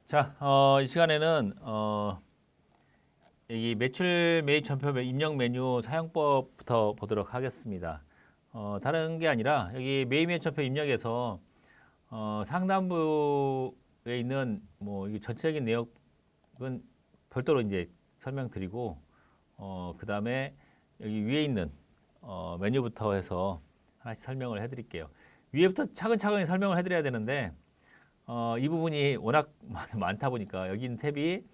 자, 이 시간에는 이 매출 매입 전표 입력 메뉴 사용법부터 보도록 하겠습니다. 다른 게 아니라 여기 매입 매입 전표 입력에서 상단부에 있는 뭐 이 전체적인 내역은 별도로 이제 설명드리고 그 다음에 여기 위에 있는 메뉴부터 해서 하나씩 설명을 해드릴게요. 위에부터 차근차근히 설명을 해드려야 되는데 이 부분이 워낙 많다 보니까 여기 있는 탭이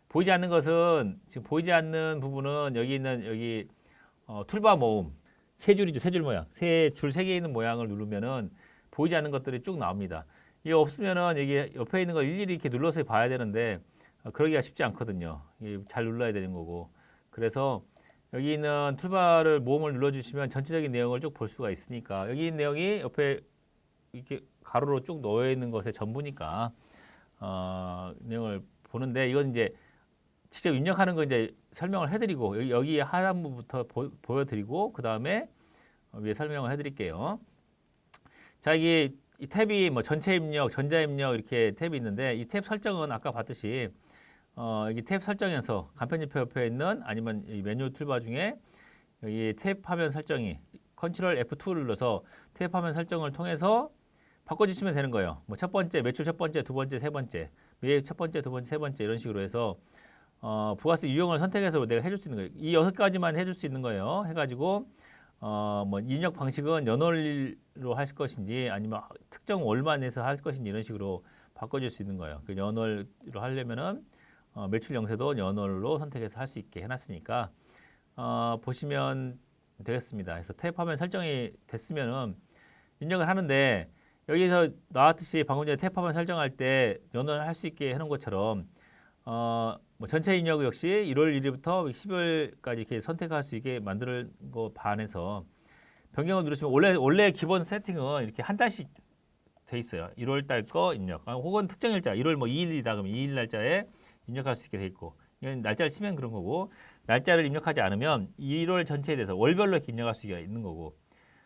보이지 않는 것은 지금 보이지 않는 부분은 여기 있는 여기 툴바 모음 세 줄이죠. 세 줄 모양. 세 줄 세 개 있는 모양을 누르면은 보이지 않는 것들이 쭉 나옵니다. 이게 없으면은 여기 옆에 있는 거 일일이 이렇게 눌러서 봐야 되는데 그러기가 쉽지 않거든요. 잘 눌러야 되는 거고. 그래서 여기 있는 툴바를 모음을 눌러주시면 전체적인 내용을 쭉 볼 수가 있으니까 여기 있는 내용이 옆에 이렇게 가로로 쭉 놓여 있는 것의 전부니까 내용을 보는데 이건 이제 직접 입력하는 거 이제 설명을 해드리고 여기 하단부부터 보여드리고 그 다음에 위에 설명을 해드릴게요. 자, 이게 이 탭이 뭐 전체 입력, 전자 입력 이렇게 탭이 있는데 이 탭 설정은 아까 봤듯이 여기 탭 설정에서 간편지표 옆에 있는 아니면 이 메뉴 툴바 중에 여기 탭 화면 설정이 컨트롤 F2를 눌러서 탭 화면 설정을 통해서 바꿔주시면 되는 거예요. 뭐 첫 번째, 매출 첫 번째, 두 번째, 세 번째, 매입 첫 번째, 두 번째, 세 번째 이런 식으로 해서 부가세 유형을 선택해서 내가 해줄 수 있는 거예요. 이 6가지만 해줄 수 있는 거예요. 해가지고 뭐 입력 방식은 연월로 할 것인지 아니면 특정 월만 해서 할 것인지 이런 식으로 바꿔줄 수 있는 거예요. 그 연월로 하려면은 매출 영세도 연월로 선택해서 할 수 있게 해놨으니까 보시면 되겠습니다. 그래서 탭 화면 설정이 됐으면은 입력을 하는데 여기서 나왔듯이 방금 전에 탭 화면 설정할 때 연월을 할 수 있게 해놓은 것처럼 뭐 전체 입력 역시 1월 1일부터 12월까지 이렇게 선택할 수 있게 만드는 거 반해서 변경을 누르시면 원래 기본 세팅은 이렇게 한 달씩 돼 있어요. 1월 달 거 입력, 혹은 특정 일자, 1월 뭐 2일이다 그러면 2일 날짜에 입력할 수 있게 돼 있고, 이건 날짜를 치면 그런 거고, 날짜를 입력하지 않으면 1월 전체에 대해서 월별로 이렇게 입력할 수가 있는 거고,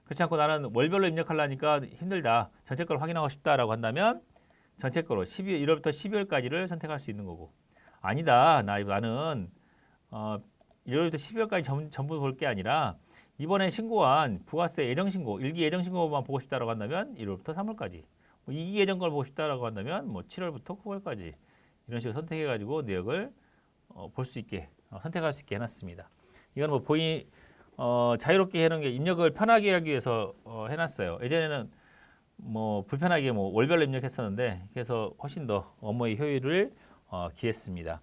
그렇지 않고 나는 월별로 입력하려니까 힘들다, 전체 걸 확인하고 싶다라고 한다면 전체 거로 1월부터 12월까지를 선택할 수 있는 거고, 아니다, 나는 1월부터 12월까지 전부 볼 게 아니라 이번에 신고한 부가세 예정신고, 일기 예정신고만 보고 싶다라고 한다면 1월부터 3월까지, 뭐 2기 예정 걸 보고 싶다라고 한다면 뭐 7월부터 9월까지 이런 식으로 선택해가지고 내역을 볼 수 있게 선택할 수 있게 해놨습니다. 이건 뭐 자유롭게 해놓은 게 입력을 편하게 하기 위해서 해놨어요. 예전에는 뭐 불편하게 뭐 월별로 입력했었는데 그래서 훨씬 더 업무의 효율을 기했습니다.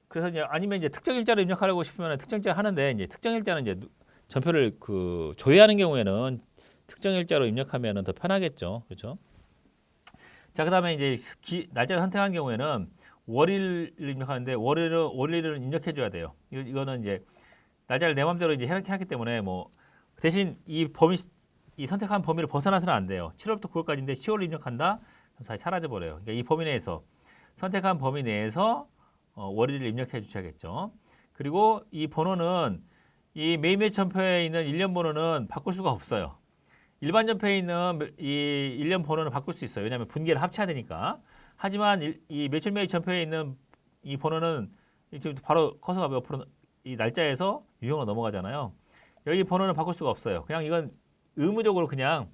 그래서 이제 아니면 이제 특정 일자로 입력하려고 싶으면 특정 일자 하는데 이제 특정 일자는 이제 전표를 조회하는 경우에는 특정 일자로 입력하면 더 편하겠죠, 그렇죠? 자, 그다음에 이제 날짜를 선택한 경우에는 월일을 입력하는데 월일을 입력해줘야 돼요. 이거는 이제 날짜를 내 마음대로 이제 이렇게 하기 때문에 뭐 대신 이 선택한 범위를 벗어나서는 안 돼요. 7월부터 9월까지인데 10월을 입력한다, 그럼 다시 사라져 버려요. 그러니까 이 범위 내에서 선택한 범위 내에서 월일을 입력해 주셔야겠죠. 그리고 이 번호는 이 매입 전표에 있는 일련 번호는 바꿀 수가 없어요. 일반 전표에 있는 이 일련 번호는 바꿀 수 있어요. 왜냐하면 분기를 합쳐야 되니까. 하지만 이 매출 매입 전표에 있는 이 번호는 지금 바로 커서가 옆으로 이 날짜에서 유형으로 넘어가잖아요. 여기 번호는 바꿀 수가 없어요. 그냥 이건 의무적으로 그냥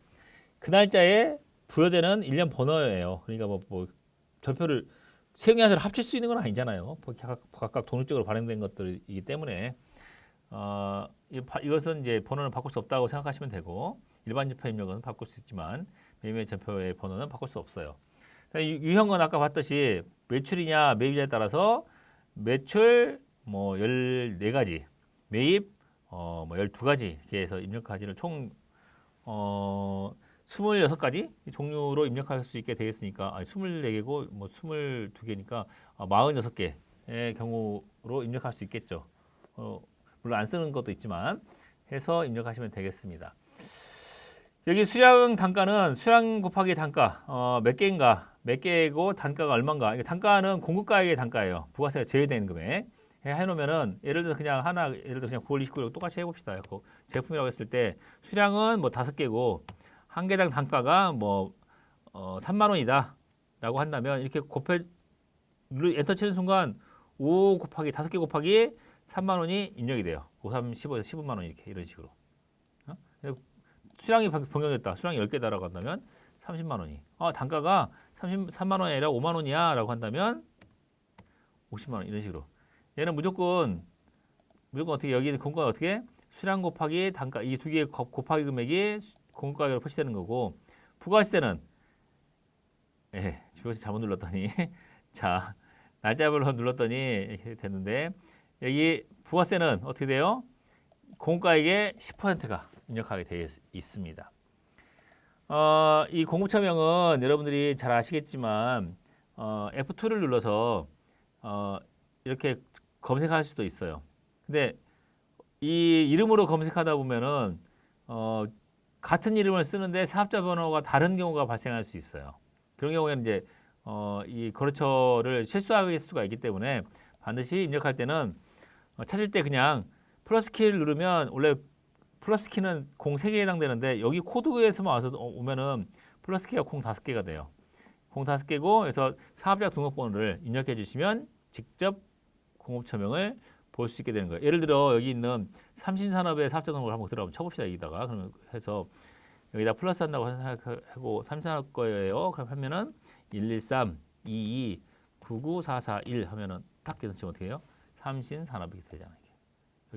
그 날짜에 부여되는 일련 번호예요. 그러니까 뭐 전표를 세 개를 합칠 수 있는 건 아니잖아요. 각각 독립적으로 발행된 것들이기 때문에 이것은 이제 번호는 바꿀 수 없다고 생각하시면 되고, 일반 전표 입력은 바꿀 수 있지만 매입 전표의 번호는 바꿀 수 없어요. 유형은 아까 봤듯이 매출이냐 매입이냐에 따라서 매출 뭐 14가지, 매입 뭐 12가지 이렇게 해서 입력하지를 총 26가지 종류로 입력할 수 있게 되겠으니까 24개고 뭐 22개니까 46개의 경우로 입력할 수 있겠죠. 물론 안 쓰는 것도 있지만 해서 입력하시면 되겠습니다. 여기 수량 단가는 수량 곱하기 단가 몇 개인가, 몇 개고 단가가 얼마인가. 단가는 공급가액의 단가예요. 부가세가 제외된 금액. 해놓으면은 예를 들어서 예를 들어 그냥 9월 29일 똑같이 해봅시다. 제품이라고 했을 때 수량은 뭐 5개고 한 개당 단가가 뭐 3만 원이다. 라고 한다면 이렇게 엔터 치는 순간 5 곱하기 5개 곱하기 3만 원이 입력이 돼요. 5, 3, 15에서 15만 원 이렇게 이런 식으로. 수량이 변경됐다. 수량이 10개다라고 한다면 30만 원이. 단가가 33만 원이 아니라 5만 원이야 라고 한다면 50만 원 이런 식으로. 얘는 무조건 어떻게 여기는 공가가 어떻게 수량 곱하기 단가 이 두 개 곱하기 금액이 공가격으로 표시되는 거고 부가세는 주변에서 잘못 눌렀더니 자 날짜별로 눌렀더니 이렇게 됐는데 여기 부가세는 어떻게 돼요? 공가액의 10%가 입력하게 되어 있습니다. 이 공급처명은 여러분들이 잘 아시겠지만 F2를 눌러서 이렇게 검색할 수도 있어요. 근데 이 이름으로 검색하다 보면은 같은 이름을 쓰는데 사업자 번호가 다른 경우가 발생할 수 있어요. 그런 경우에는 이제 이 거래처를 실수할 수가 있기 때문에 반드시 입력할 때는 찾을 때 그냥 플러스 키를 누르면 원래 플러스 키는 공 3개에 해당되는데 여기 코드에서만 와서 오면은 플러스 키가 공 5개가 돼요. 공 5개고 그래서 사업자 등록번호를 입력해 주시면 직접 공급처명을 볼 수 있게 되는 거예요. 예를 들어 여기 있는 삼신산업의 사업자 등록을 한번 들어가면 쳐봅시다. 여기다가 그러면 해서 여기다 플러스 한다고 생각하고 삼신산업 거예요. 그럼 하면은 113 22 99441 하면은 딱 계산치면 어떻게 해요? 삼신산업이 되잖아요.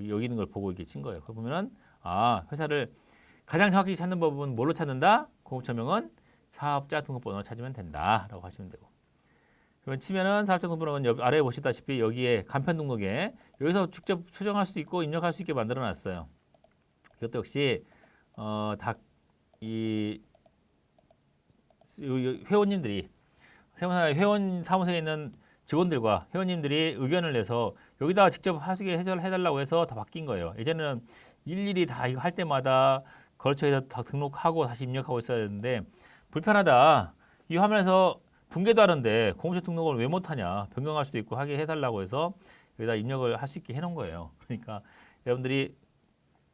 여기 있는 걸 보고 이렇게 친 거예요. 그 보면은 회사를 가장 정확히 찾는 법은 뭘로 찾는다? 공급처명은 사업자 등록번호 찾으면 된다라고 하시면 되고. 그러면 치면은 사업자 등록번호는 아래에 보시다시피 여기에 간편 등록에 여기서 직접 수정할 수 있고 입력할 수 있게 만들어 놨어요. 이것도 역시 이 회원님들이 세무사 회원 사무소에 있는 직원들과 회원님들이 의견을 내서 여기다 직접 하시게 해달라고 해서 다 바뀐 거예요. 예전에는 일일이 다 이거 할 때마다 거래처에서 다 등록하고 다시 입력하고 있어야 되는데 불편하다. 이 화면에서 붕괴도 하는데 공무처 등록을 왜 못하냐. 변경할 수도 있고 하게 해달라고 해서 여기다 입력을 할 수 있게 해놓은 거예요. 그러니까 여러분들이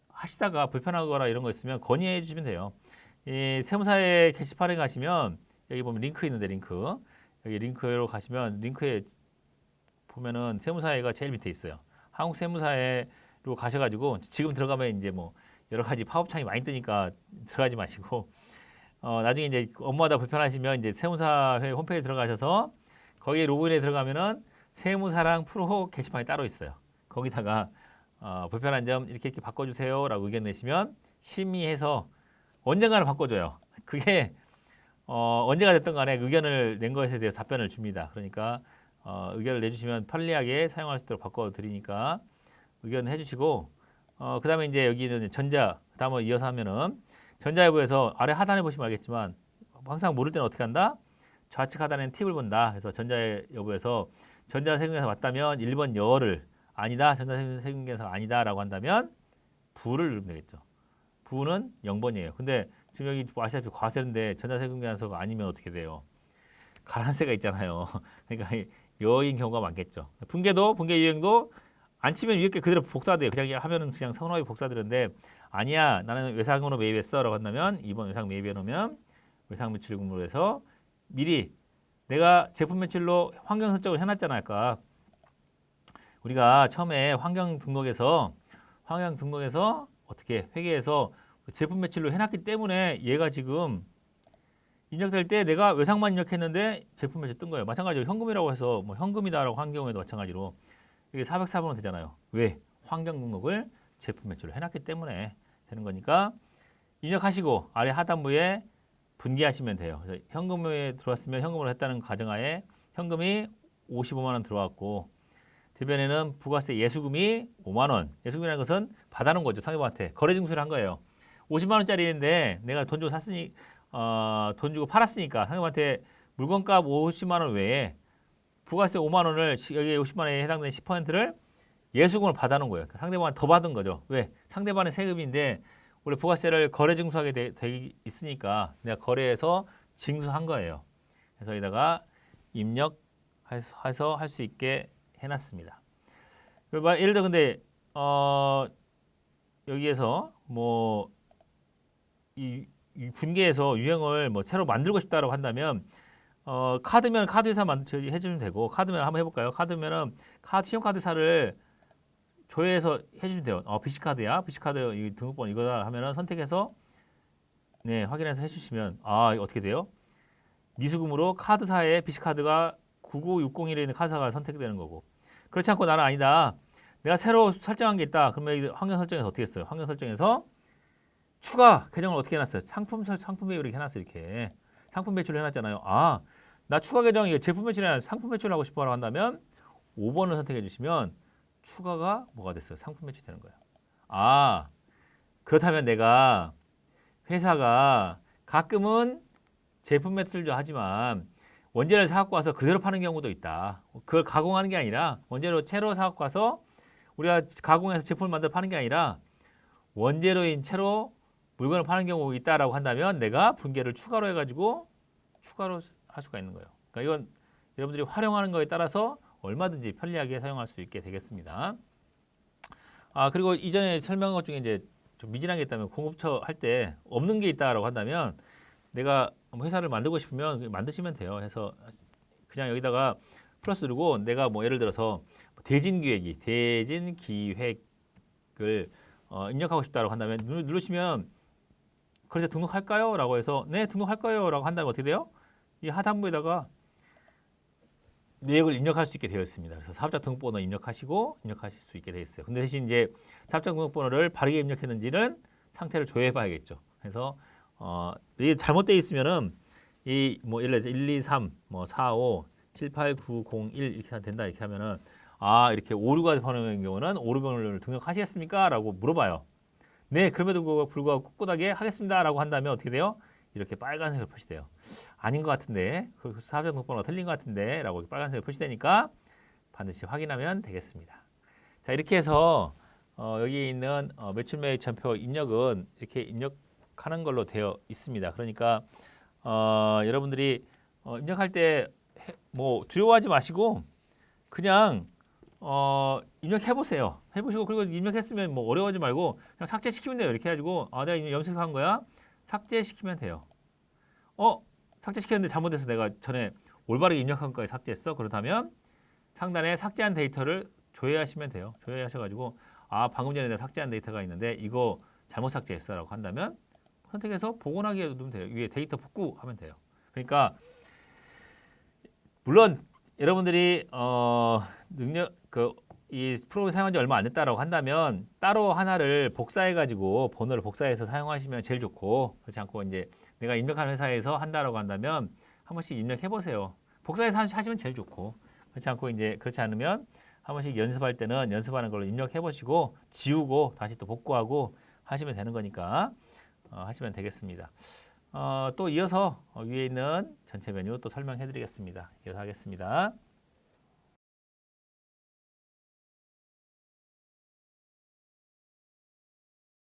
하시다가 불편하거나 이런 거 있으면 건의해 주시면 돼요. 이 세무사의 게시판에 가시면 여기 보면 링크 있는데 링크. 여기 링크로 가시면 링크에 보면은 세무사회가 제일 밑에 있어요. 한국 세무사회로 가셔가지고 지금 들어가면 이제 뭐 여러 가지 팝업창이 많이 뜨니까 들어가지 마시고 나중에 이제 업무하다 불편하시면 이제 세무사회 홈페이지 들어가셔서 거기에 로그인에 들어가면은 세무사랑 프로 게시판이 따로 있어요. 거기다가 불편한 점 이렇게 바꿔주세요라고 의견 내시면 심의해서 언젠가는 바꿔줘요. 그게 언제가 됐든 간에 의견을 낸 것에 대해서 답변을 줍니다. 그러니까 의견을 내주시면 편리하게 사용할 수 있도록 바꿔드리니까 의견 해주시고 그 다음에 이제 여기는 전자 다음으로 이어서 하면은 전자여부에서 아래 하단에 보시면 알겠지만 항상 모를 때는 어떻게 한다? 좌측 하단에는 팁을 본다. 그래서 전자여부에서 전자세금계산 맞다면 1번 여를 아니다. 전자세금계산 아니다라고 한다면 부를 누르면 되겠죠. 부는 0번이에요. 근데 지금 여기 아시다시피 과세인데 전자세금계산서가 아니면 어떻게 돼요? 가산세가 있잖아요. 그러니까 여인 경우가 많겠죠. 분계 유형도 안 치면 위에 게 그대로 복사돼요. 그냥 하면은 그냥 선호하게 복사되는데 아니야 나는 외상으로 매입했어라고 한다면 2번 외상 매입해 놓으면 외상 매출 공모로 해서 미리 내가 제품 매출로 환경 설정을 해놨잖아. 아까 우리가 처음에 환경 등록에서 어떻게 회계에서 제품 매출로 해놨기 때문에 얘가 지금 입력될 때 내가 외상만 입력했는데 제품 매출 뜬 거예요. 마찬가지로 현금이라고 해서 뭐 현금이다라고 한 경우에도 마찬가지로 이게 404번은 되잖아요. 왜? 환경 등록을 제품 매출로 해놨기 때문에 되는 거니까 입력하시고 아래 하단부에 분기하시면 돼요. 그래서 현금에 들어왔으면 현금으로 했다는 가정하에 현금이 55만 원 들어왔고 대변에는 부가세 예수금이 5만 원. 예수금이라는 것은 받아놓은 거죠. 상대방한테 거래 증수를 한 거예요. 50만 원짜리인데 내가 돈 주고 샀으니 돈 주고 팔았으니까 상대방한테 물건값 50만 원 외에 부가세 5만 원을 여기 50만 원에 해당되는 10%를 예수금을 받아놓은 거예요. 상대방한테 더 받은 거죠. 왜? 상대방의 세금인데 우리 부가세를 거래 증수하게 돼 있으니까 내가 거래해서 징수한 거예요. 그래서 여기다가 입력해서 할 수 있게 해놨습니다. 예를 들어 근데 여기에서 뭐 이 분계에서 유형을 뭐 새로 만들고 싶다라고 한다면 카드면 카드 회사 해주면 되고 카드면 한번 해볼까요? 카드면은 신용카드사를 조회해서 해주면 돼요. BC카드야. BC카드 이 등록번호 이거다 하면은 선택해서 네 확인해서 해주시면 어떻게 돼요? 미수금으로 카드사에 BC카드가 99601에 있는 카드사가 선택되는 거고 그렇지 않고 나는 아니다. 내가 새로 설정한 게 있다. 그러면 환경 설정에서 어떻게 했어요? 환경 설정에서 추가 계정을 어떻게 해놨어요? 상품 배율 이렇게 해놨어요. 이렇게 상품 배출을 해놨잖아요. 나 추가 계정 이거 제품 배출이 아니라 상품 배출하고 싶어라고 한다면 5번을 선택해 주시면 추가가 뭐가 됐어요? 상품 배출이 되는 거예요. 그렇다면 내가 회사가 가끔은 제품 배출도 하지만 원재료를 사갖고 와서 그대로 파는 경우도 있다. 그걸 가공하는 게 아니라 원재료 채로 사갖고 와서 우리가 가공해서 제품을 만들어 파는 게 아니라 원재료인 채로 물건을 파는 경우가 있다라고 한다면 내가 분계를 추가로 해가지고 추가로 할 수가 있는 거예요. 그러니까 이건 여러분들이 활용하는 거에 따라서 얼마든지 편리하게 사용할 수 있게 되겠습니다. 그리고 이전에 설명한 것 중에 이제 좀 미진한 게 있다면 공급처 할 때 없는 게 있다라고 한다면 내가 회사를 만들고 싶으면 만드시면 돼요. 해서 그냥 여기다가 플러스 누르고 내가 뭐 예를 들어서 대진 기획을 입력하고 싶다라고 한다면 누르시면 그래서 등록할까요? 라고 해서 네 등록할 거예요 라고 한다면 어떻게 돼요? 이 하단부에다가 내역을 입력할 수 있게 되어 있습니다. 그래서 사업자 등록번호 입력하실 수 있게 되어 있어요. 근데 대신 이제 사업자 등록번호를 바르게 입력했는지는 상태를 조회해 봐야겠죠. 그래서 이게 잘못되어 있으면은 이 뭐 예를 들어서 123, 뭐 45, 78901 이렇게 된다 이렇게 하면은 이렇게 오류가 번호인 경우는 오류번호를 등록하시겠습니까? 라고 물어봐요. 네, 그럼에도 불구하고 꿋꿋하게 하겠습니다라고 한다면 어떻게 돼요? 이렇게 빨간색으로 표시돼요. 아닌 것 같은데, 그 사업자 등록번호가 틀린 것 같은데라고 빨간색으로 표시되니까 반드시 확인하면 되겠습니다. 자, 이렇게 해서 여기 있는 매출매입 전표 입력은 이렇게 입력하는 걸로 되어 있습니다. 그러니까 여러분들이 입력할 때 뭐 두려워하지 마시고 그냥 입력해 보세요. 해보시고 그리고 입력했으면 뭐 어려워하지 말고 그냥 삭제시키면 돼요. 이렇게 해가지고 내가 이미 염색한 거야. 삭제시키면 돼요. 삭제시켰는데 잘못해서 내가 전에 올바르게 입력한 거에 삭제했어. 그렇다면 상단에 삭제한 데이터를 조회하시면 돼요. 조회하셔가지고 방금 전에 내가 삭제한 데이터가 있는데 이거 잘못 삭제했어라고 한다면 선택해서 복원하기에 누르면 돼요. 위에 데이터 복구하면 돼요. 그러니까 물론 여러분들이 이 프로그램 사용한 지 얼마 안 됐다라고 한다면 따로 하나를 복사해가지고 번호를 복사해서 사용하시면 제일 좋고 그렇지 않고 이제 내가 입력하는 회사에서 한다라고 한다면 한 번씩 입력해 보세요. 복사해서 하시면 제일 좋고 그렇지 않고 이제 그렇지 않으면 한 번씩 연습할 때는 연습하는 걸로 입력해 보시고 지우고 다시 또 복구하고 하시면 되는 거니까 하시면 되겠습니다. 또 이어서 위에 있는 전체 메뉴 또 설명해 드리겠습니다. 이어서 하겠습니다.